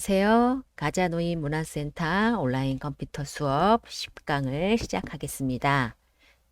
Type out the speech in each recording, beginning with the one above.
안녕하세요. 가자노인 문화센터 온라인 컴퓨터 수업 10강을 시작하겠습니다.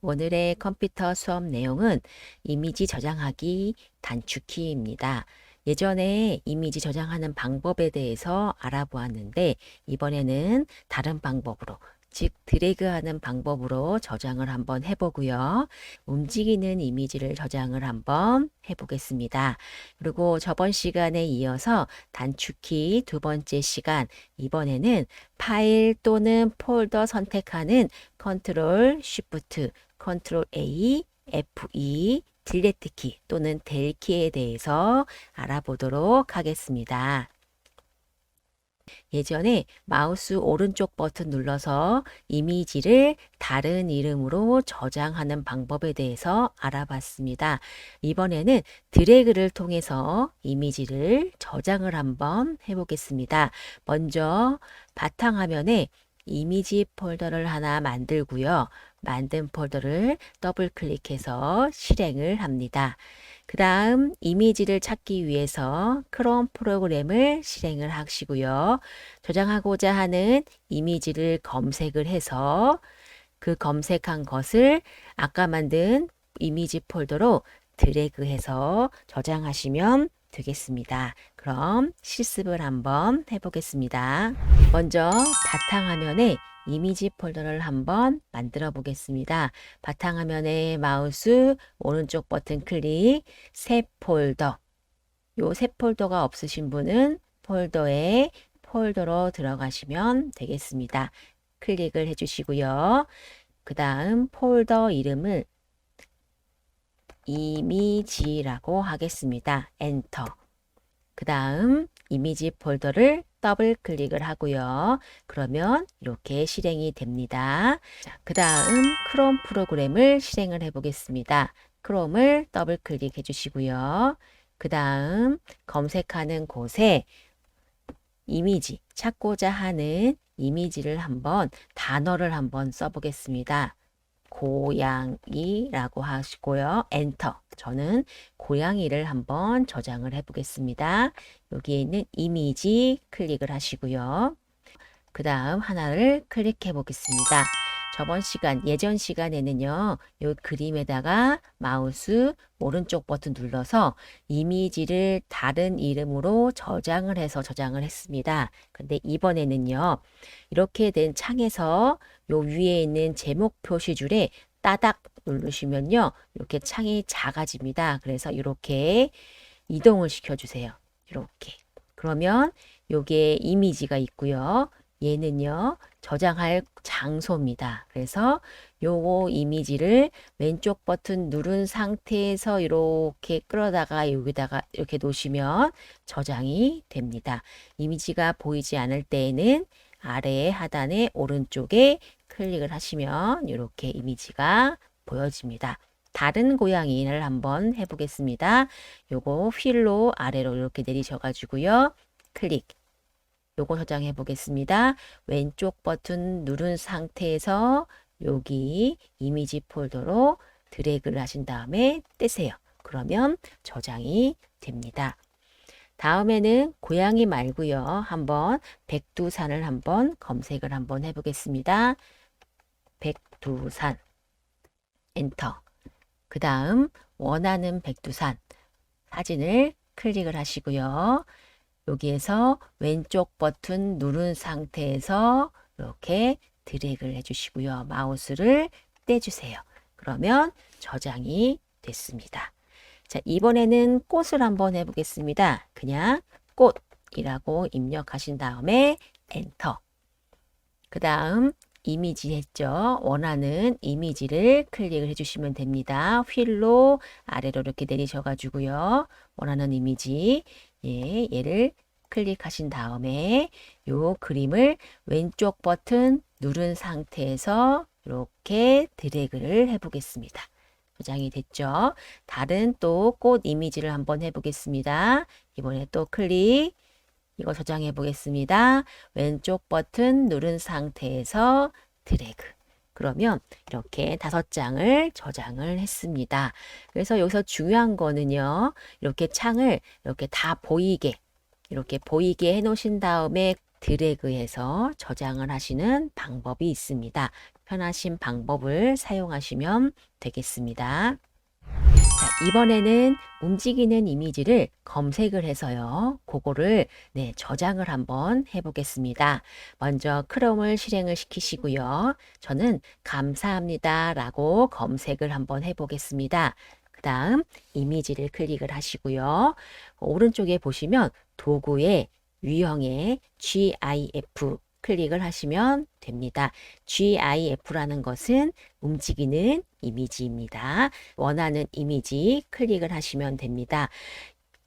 오늘의 컴퓨터 수업 내용은 이미지 저장하기 단축키입니다. 예전에 이미지 저장하는 방법에 대해서 알아보았는데 이번에는 다른 방법으로 즉 드래그하는 방법으로 저장을 한번 해보고요. 움직이는 이미지를 저장을 한번 해보겠습니다. 그리고 저번 시간에 이어서 단축키 두 번째 시간 이번에는 파일 또는 폴더 선택하는 컨트롤 쉬프트 컨트롤 A, F2, 딜리트 키 또는 델 키에 대해서 알아보도록 하겠습니다. 예전에 마우스 오른쪽 버튼 눌러서 이미지를 다른 이름으로 저장하는 방법에 대해서 알아봤습니다. 이번에는 드래그를 통해서 이미지를 저장을 한번 해보겠습니다. 먼저 바탕화면에 이미지 폴더를 하나 만들고요. 만든 폴더를 더블 클릭해서 실행을 합니다. 그 다음 이미지를 찾기 위해서 크롬 프로그램을 실행을 하시고요. 저장하고자 하는 이미지를 검색을 해서 그 검색한 것을 아까 만든 이미지 폴더로 드래그해서 저장하시면 되겠습니다. 그럼 실습을 한번 해보겠습니다. 먼저 바탕화면에 이미지 폴더를 한번 만들어 보겠습니다. 바탕화면에 마우스 오른쪽 버튼 클릭, 새 폴더. 요 새 폴더가 없으신 분은 폴더에 폴더로 들어가시면 되겠습니다. 클릭을 해주시고요. 그 다음 폴더 이름을 이미지라고 하겠습니다. 엔터. 그 다음 이미지 폴더를 더블 클릭을 하고요. 그러면 이렇게 실행이 됩니다. 그 다음 크롬 프로그램을 실행을 해 보겠습니다. 크롬을 더블 클릭해 주시고요. 그 다음 검색하는 곳에 이미지, 찾고자 하는 이미지를 한번 단어를 한번 써보겠습니다. 고양이라고 하시고요. 엔터. 저는 고양이를 한번 저장을 해 보겠습니다. 여기에 있는 이미지 클릭을 하시고요. 그 다음 하나를 클릭해 보겠습니다. 저번 시간, 예전 시간에는요, 이 그림에다가 마우스 오른쪽 버튼 눌러서 이미지를 다른 이름으로 저장을 해서 저장을 했습니다. 근데 이번에는요, 이렇게 된 창에서 요 위에 있는 제목 표시줄에 따닥 누르시면요, 이렇게 창이 작아집니다. 그래서 이렇게 이동을 시켜주세요. 이렇게. 그러면 요게 이미지가 있고요. 얘는요, 저장할 장소입니다. 그래서 요거 이미지를 왼쪽 버튼 누른 상태에서 이렇게 끌어다가 여기다가 이렇게 놓으시면 저장이 됩니다. 이미지가 보이지 않을 때에는 아래 하단의 오른쪽에 클릭을 하시면 이렇게 이미지가 보여집니다. 다른 고양이를 한번 해보겠습니다. 요거 휠로 아래로 이렇게 내리셔가지고요. 클릭. 요거 저장해 보겠습니다. 왼쪽 버튼 누른 상태에서 여기 이미지 폴더로 드래그를 하신 다음에 떼세요. 그러면 저장이 됩니다. 다음에는 고양이 말고요. 한번 백두산을 한번 검색을 한번 해보겠습니다. 백두산 엔터. 그 다음 원하는 백두산 사진을 클릭을 하시고요. 여기에서 왼쪽 버튼 누른 상태에서 이렇게 드래그를 해주시고요. 마우스를 떼주세요. 그러면 저장이 됐습니다. 자, 이번에는 꽃을 한번 해보겠습니다. 그냥 꽃이라고 입력하신 다음에 엔터. 그 다음 이미지 했죠. 원하는 이미지를 클릭을 해주시면 됩니다. 휠로 아래로 이렇게 내리셔가지고요. 원하는 이미지, 얘를 클릭하신 다음에 요 그림을 왼쪽 버튼 누른 상태에서 이렇게 드래그를 해보겠습니다. 저장이 됐죠. 다른 또 꽃 이미지를 한번 해보겠습니다. 이번에 또 클릭. 이거 저장해 보겠습니다. 왼쪽 버튼 누른 상태에서 드래그. 그러면 이렇게 5장을 저장을 했습니다. 그래서 여기서 중요한 거는요. 이렇게 창을 이렇게 다 보이게 이렇게 보이게 해 놓으신 다음에 드래그해서 저장을 하시는 방법이 있습니다. 편하신 방법을 사용하시면 되겠습니다. 자, 이번에는 움직이는 이미지를 검색을 해서요. 그거를 저장을 한번 해보겠습니다. 먼저 크롬을 실행을 시키시고요. 저는 감사합니다 라고 검색을 한번 해보겠습니다. 그 다음 이미지를 클릭을 하시고요. 오른쪽에 보시면 도구의 유형의 GIF 클릭을 하시면 됩니다. GIF라는 것은 움직이는 이미지입니다. 원하는 이미지 클릭을 하시면 됩니다.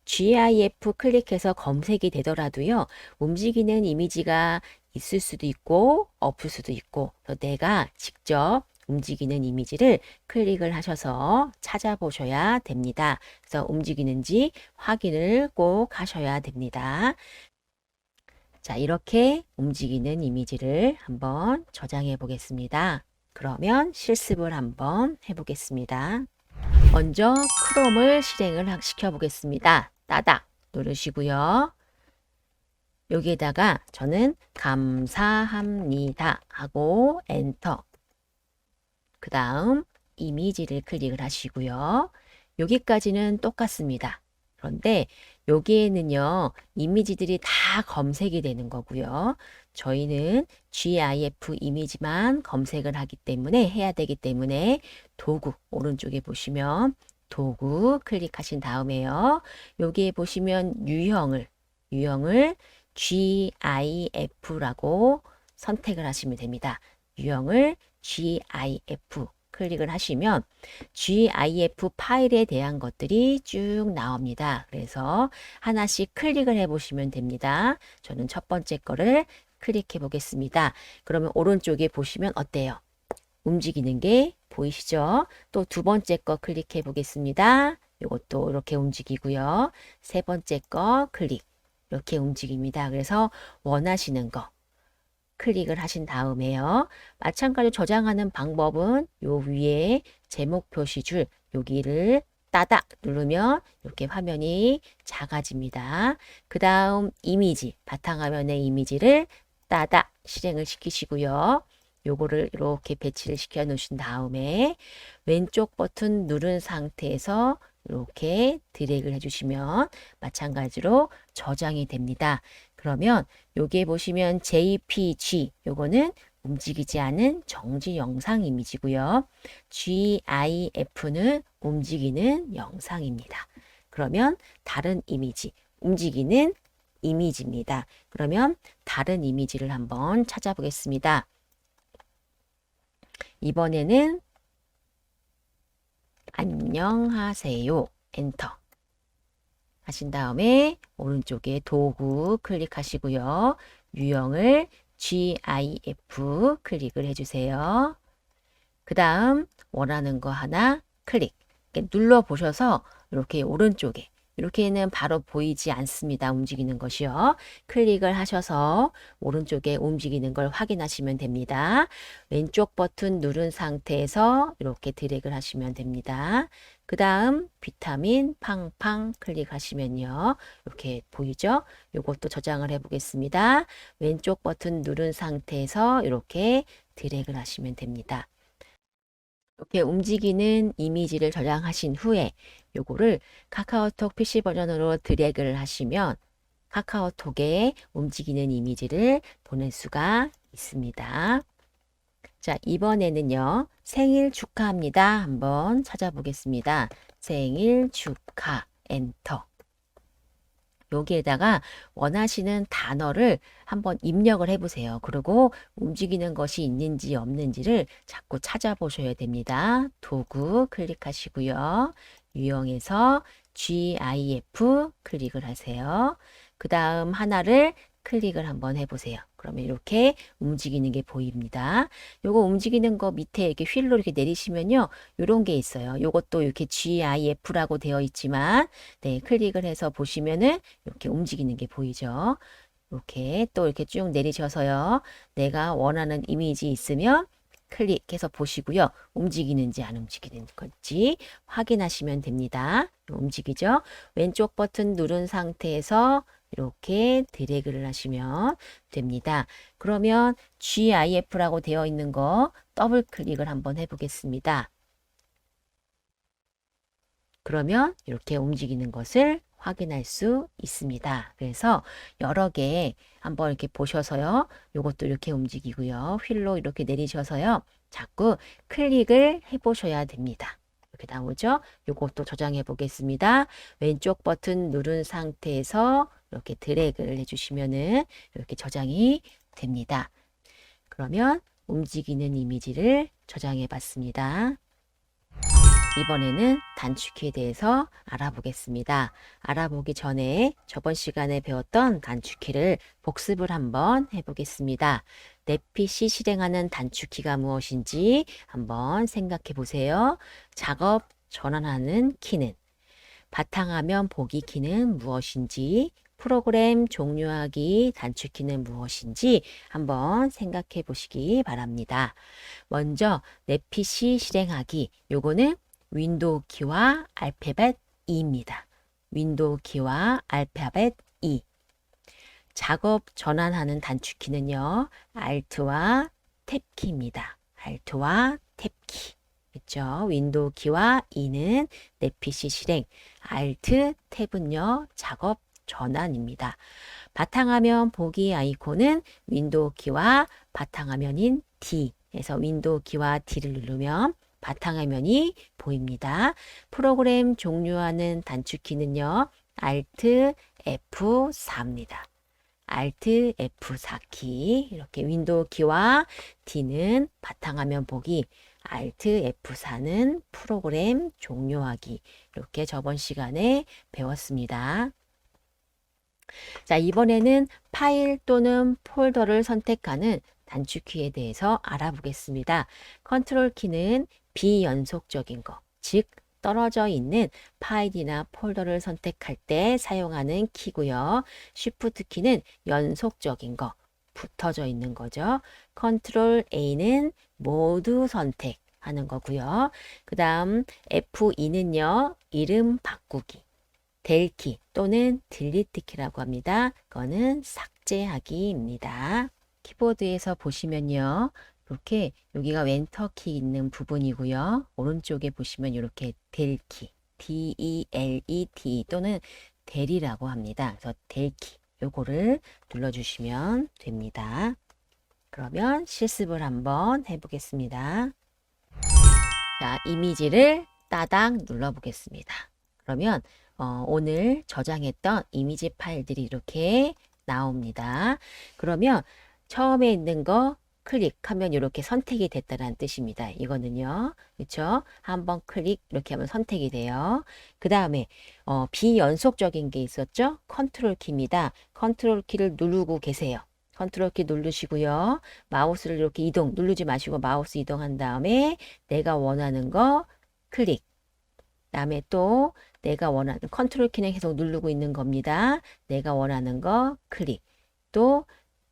GIF 클릭해서 검색이 되더라도요. 움직이는 이미지가 있을 수도 있고 없을 수도 있고 내가 직접 움직이는 이미지를 클릭을 하셔서 찾아보셔야 됩니다. 그래서 움직이는지 확인을 꼭 하셔야 됩니다. 자, 이렇게 움직이는 이미지를 한번 저장해 보겠습니다. 그러면 실습을 한번 해보겠습니다. 먼저 크롬을 실행을 시켜 보겠습니다. 따닥 누르시고요. 여기에다가 저는 감사합니다 하고 엔터. 그 다음 이미지를 클릭을 하시고요. 여기까지는 똑같습니다. 그런데 여기에는요, 이미지들이 다 검색이 되는 거고요. 저희는 GIF 이미지만 검색을 하기 때문에, 해야 되기 때문에 도구, 오른쪽에 보시면 도구 클릭하신 다음에요. 여기에 보시면 유형을 GIF라고 선택을 하시면 됩니다. 유형을 GIF 클릭을 하시면 GIF 파일에 대한 것들이 쭉 나옵니다. 그래서 하나씩 클릭을 해 보시면 됩니다. 저는 첫 번째 거를 클릭해 보겠습니다. 그러면 오른쪽에 보시면 어때요? 움직이는 게 보이시죠? 또 두 번째 거 클릭해 보겠습니다. 이것도 이렇게 움직이고요. 세 번째 거 클릭. 이렇게 움직입니다. 그래서 원하시는 거 클릭을 하신 다음에요. 마찬가지로 저장하는 방법은 요 위에 제목 표시줄 여기를 따닥 누르면 이렇게 화면이 작아집니다. 그 다음 이미지, 바탕화면의 이미지를 따닥 실행을 시키시고요. 요거를 이렇게 배치를 시켜 놓으신 다음에 왼쪽 버튼 누른 상태에서 이렇게 드래그를 해주시면 마찬가지로 저장이 됩니다. 그러면 여기에 보시면 JPG 요거는 움직이지 않은 정지 영상 이미지고요. GIF는 움직이는 영상입니다. 그러면 다른 이미지, 움직이는 이미지입니다. 그러면 다른 이미지를 한번 찾아보겠습니다. 이번에는 안녕하세요. 엔터 하신 다음에 오른쪽에 도구 클릭하시고요. 유형을 GIF 클릭을 해주세요. 그 다음 원하는 거 하나 클릭. 눌러 보셔서 이렇게 오른쪽에 이렇게는 바로 보이지 않습니다. 움직이는 것이요. 클릭을 하셔서 오른쪽에 움직이는 걸 확인하시면 됩니다. 왼쪽 버튼 누른 상태에서 이렇게 드래그를 하시면 됩니다. 그 다음 비타민 팡팡 클릭하시면요. 이렇게 보이죠? 이것도 저장을 해 보겠습니다. 왼쪽 버튼 누른 상태에서 이렇게 드래그를 하시면 됩니다. 이렇게 움직이는 이미지를 저장하신 후에 요거를 카카오톡 PC 버전으로 드래그를 하시면 카카오톡에 움직이는 이미지를 보낼 수가 있습니다. 자, 이번에는요. 생일 축하합니다. 한번 찾아보겠습니다. 생일 축하 엔터. 여기에다가 원하시는 단어를 한번 입력을 해보세요. 그리고 움직이는 것이 있는지 없는지를 자꾸 찾아보셔야 됩니다. 도구 클릭하시고요. 유형에서 GIF 클릭을 하세요. 그 다음 하나를 클릭을 한번 해보세요. 그러면 이렇게 움직이는 게 보입니다. 요거 움직이는 거 밑에 이렇게 휠로 이렇게 내리시면요. 요런 게 있어요. 요것도 이렇게 GIF라고 되어 있지만, 클릭을 해서 보시면은 이렇게 움직이는 게 보이죠. 이렇게 또 이렇게 쭉 내리셔서요. 내가 원하는 이미지 있으면 클릭해서 보시고요. 움직이는지 안 움직이는 건지 확인하시면 됩니다. 움직이죠? 왼쪽 버튼 누른 상태에서 이렇게 드래그를 하시면 됩니다. 그러면 GIF라고 되어 있는 거 더블 클릭을 한번 해보겠습니다. 그러면 이렇게 움직이는 것을 확인할 수 있습니다. 그래서 여러 개 한번 이렇게 보셔서요. 요것도 이렇게 움직이고요. 휠로 이렇게 내리셔서요. 자꾸 클릭을 해보셔야 됩니다. 이렇게 나오죠? 요것도 저장해 보겠습니다. 왼쪽 버튼 누른 상태에서 이렇게 드래그를 해주시면은 이렇게 저장이 됩니다. 그러면 움직이는 이미지를 저장해 봤습니다. 이번에는 단축키에 대해서 알아보겠습니다. 알아보기 전에 저번 시간에 배웠던 단축키를 복습을 한번 해보겠습니다. 내 PC 실행하는 단축키가 무엇인지 한번 생각해 보세요. 작업 전환하는 키는, 바탕화면 보기 키는 무엇인지, 프로그램 종료하기 단축키는 무엇인지 한번 생각해 보시기 바랍니다. 먼저 내 PC 실행하기, 요거는 윈도우 키와 알파벳 E입니다. 윈도우 키와 알파벳 E. 작업 전환하는 단축키는요. Alt와 탭키입니다. Alt와 탭키. 그렇죠? 윈도우 키와 E는 내 PC 실행, Alt, 탭은요. 작업 전환입니다. 바탕화면 보기 아이콘은 윈도우 키와 바탕화면인 D에서 윈도우 키와 D를 누르면 바탕화면이 보입니다. 프로그램 종료하는 단축키는요. Alt F4입니다. Alt F4키. 이렇게 윈도우 키와 D는 바탕화면 보기, Alt F4는 프로그램 종료하기. 이렇게 저번 시간에 배웠습니다. 자, 이번에는 파일 또는 폴더를 선택하는 단축키에 대해서 알아보겠습니다. 컨트롤 키는 비연속적인 거, 즉 떨어져 있는 파일이나 폴더를 선택할 때 사용하는 키고요. 쉬프트 키는 연속적인 거, 붙어져 있는 거죠. 컨트롤 A는 모두 선택하는 거고요. 그 다음 F2는요. 이름 바꾸기. 델키 또는 딜리트 키라고 합니다. 그거는 삭제하기입니다. 키보드에서 보시면요. 이렇게 여기가 엔터키 있는 부분이고요. 오른쪽에 보시면 이렇게 델키, D-E-L-E-T 또는 델이라고 합니다. 그래서 델키 요거를 눌러주시면 됩니다. 그러면 실습을 한번 해보겠습니다. 자, 이미지를 따당 눌러보겠습니다. 그러면 오늘 저장했던 이미지 파일들이 이렇게 나옵니다. 그러면 처음에 있는 거 클릭하면 이렇게 선택이 됐다는 뜻입니다. 이거는요. 그렇죠? 한번 클릭 이렇게 하면 선택이 돼요. 그 다음에 비연속적인 게 있었죠? 컨트롤 키입니다. 컨트롤 키를 누르고 계세요. 컨트롤 키 누르시고요. 마우스를 이렇게 누르지 마시고 마우스 이동한 다음에 내가 원하는 거 클릭. 다음에 또 내가 원하는 컨트롤 키는 계속 누르고 있는 겁니다. 내가 원하는 거 클릭. 또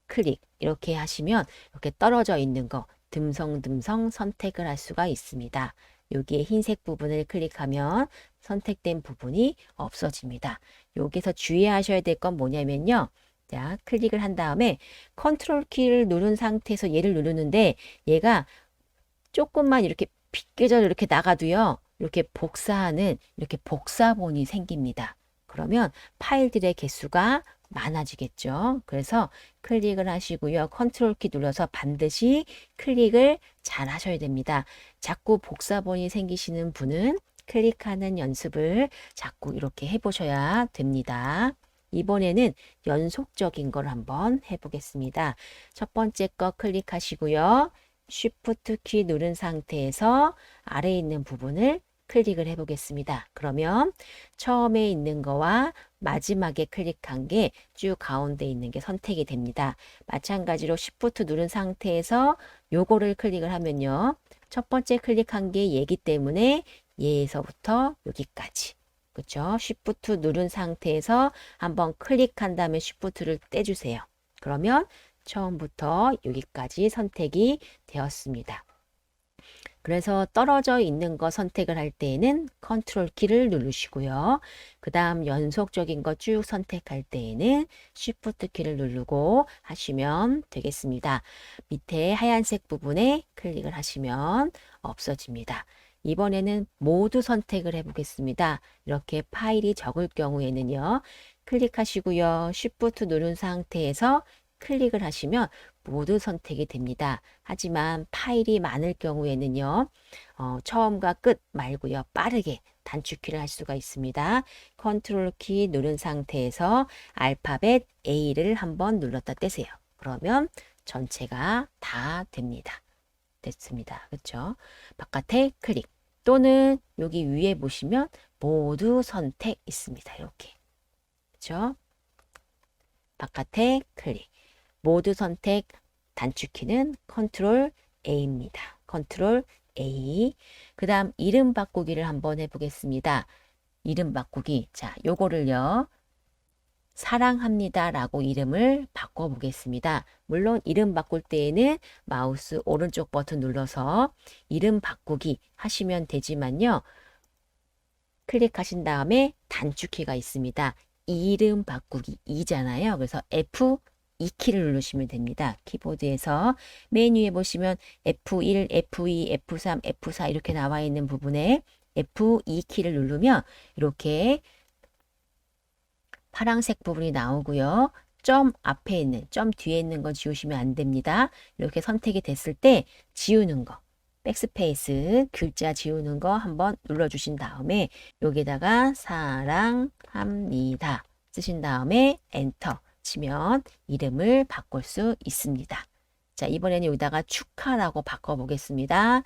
클릭. 이렇게 하시면 이렇게 떨어져 있는 거 듬성듬성 선택을 할 수가 있습니다. 여기에 흰색 부분을 클릭하면 선택된 부분이 없어집니다. 여기서 주의하셔야 될 건 뭐냐면요. 자, 클릭을 한 다음에 컨트롤 키를 누른 상태에서 얘를 누르는데 얘가 조금만 이렇게 비껴져 이렇게 나가도요. 이렇게 복사하는 이렇게 복사본이 생깁니다. 그러면 파일들의 개수가 많아지겠죠. 그래서 클릭을 하시고요. 컨트롤 키 눌러서 반드시 클릭을 잘 하셔야 됩니다. 자꾸 복사본이 생기시는 분은 클릭하는 연습을 자꾸 이렇게 해보셔야 됩니다. 이번에는 연속적인 걸 한번 해보겠습니다. 첫 번째 거 클릭하시고요. 쉬프트 키 누른 상태에서 아래에 있는 부분을 클릭을 해보겠습니다. 그러면 처음에 있는 거와 마지막에 클릭한 게 쭉 가운데 있는 게 선택이 됩니다. 마찬가지로 Shift 누른 상태에서 요거를 클릭을 하면요. 첫 번째 클릭한 게 얘기 때문에 얘에서부터 여기까지. 그렇죠? Shift 누른 상태에서 한번 클릭한 다음에 Shift를 떼주세요. 그러면 처음부터 여기까지 선택이 되었습니다. 그래서 떨어져 있는 거 선택을 할 때에는 컨트롤 키를 누르시고요. 그 다음 연속적인 거 쭉 선택할 때에는 쉬프트 키를 누르고 하시면 되겠습니다. 밑에 하얀색 부분에 클릭을 하시면 없어집니다. 이번에는 모두 선택을 해 보겠습니다. 이렇게 파일이 적을 경우에는요. 클릭하시고요. 쉬프트 누른 상태에서 클릭을 하시면 모두 선택이 됩니다. 하지만 파일이 많을 경우에는요. 처음과 끝 말고요. 빠르게 단축키를 할 수가 있습니다. 컨트롤 키 누른 상태에서 알파벳 A를 한번 눌렀다 떼세요. 그러면 전체가 다 됩니다. 됐습니다. 그렇죠? 바깥에 클릭 또는 여기 위에 보시면 모두 선택 있습니다. 이렇게. 그렇죠? 바깥에 클릭. 모두 선택 단축키는 컨트롤 A입니다. 컨트롤 A. 그 다음 이름 바꾸기를 한번 해보겠습니다. 이름 바꾸기. 자, 요거를요. 사랑합니다 라고 이름을 바꿔보겠습니다. 물론 이름 바꿀 때에는 마우스 오른쪽 버튼 눌러서 이름 바꾸기 하시면 되지만요. 클릭하신 다음에 단축키가 있습니다. 이름 바꾸기 2잖아요. 그래서 F2키를 누르시면 됩니다. 키보드에서 메뉴에 보시면 F1, F2, F3, F4 이렇게 나와 있는 부분에 F2키를 누르면 이렇게 파란색 부분이 나오고요. 점 앞에 있는, 점 뒤에 있는 거 지우시면 안 됩니다. 이렇게 선택이 됐을 때 지우는 거, 백스페이스, 글자 지우는 거 한번 눌러주신 다음에 여기다가 사랑합니다 쓰신 다음에 엔터 치면 이름을 바꿀 수 있습니다. 자, 이번에는 여기다가 축하라고 바꿔보겠습니다.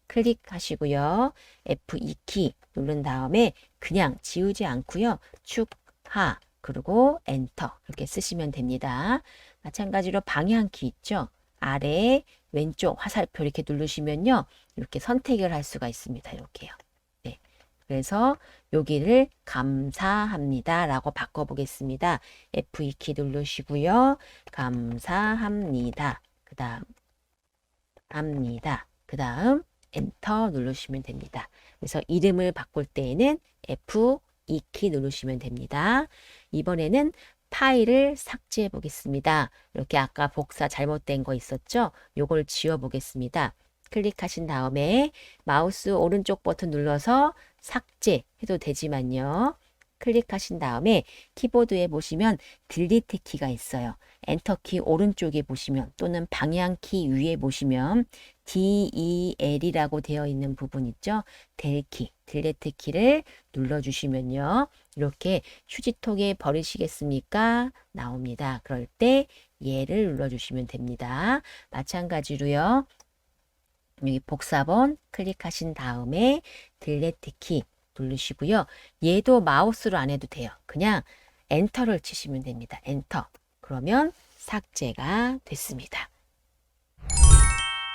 클릭하시고요. F2키 누른 다음에 그냥 지우지 않고요. 축하 그리고 엔터 이렇게 쓰시면 됩니다. 마찬가지로 방향키 있죠. 아래 왼쪽 화살표 이렇게 누르시면요. 이렇게 선택을 할 수가 있습니다. 이렇게요. 네. 그래서 여기를 감사합니다 라고 바꿔보겠습니다. F2키 누르시고요. 감사합니다. 그 다음 합니다. 그 다음 엔터 누르시면 됩니다. 그래서 이름을 바꿀 때에는 F2키 누르시면 됩니다. 이번에는 파일을 삭제해 보겠습니다. 이렇게 아까 복사 잘못된 거 있었죠? 요걸 지워 보겠습니다. 클릭하신 다음에 마우스 오른쪽 버튼 눌러서 삭제해도 되지만요. 클릭하신 다음에 키보드에 보시면 딜리트 키가 있어요. 엔터 키 오른쪽에 보시면 또는 방향 키 위에 보시면 DEL이라고 되어 있는 부분 있죠. 델키, 딜리트 키를 눌러주시면요. 이렇게 휴지통에 버리시겠습니까? 나옵니다. 그럴 때 얘를 눌러주시면 됩니다. 마찬가지로요. 여기 복사본 클릭하신 다음에 딜리트 키 누르시고요. 얘도 마우스로 안 해도 돼요. 그냥 엔터를 치시면 됩니다. 엔터. 그러면 삭제가 됐습니다.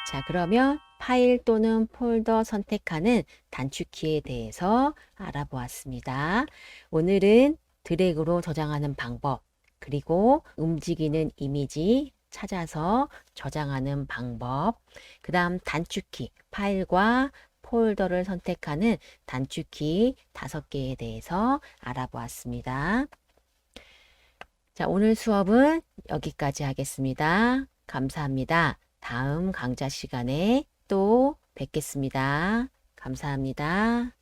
자, 그러면 파일 또는 폴더 선택하는 단축키에 대해서 알아보았습니다. 오늘은 드래그로 저장하는 방법, 그리고 움직이는 이미지 찾아서 저장하는 방법, 그 다음 단축키, 파일과 폴더를 선택하는 단축키 5개에 대해서 알아보았습니다. 자, 오늘 수업은 여기까지 하겠습니다. 감사합니다. 다음 강좌 시간에 또 뵙겠습니다. 감사합니다.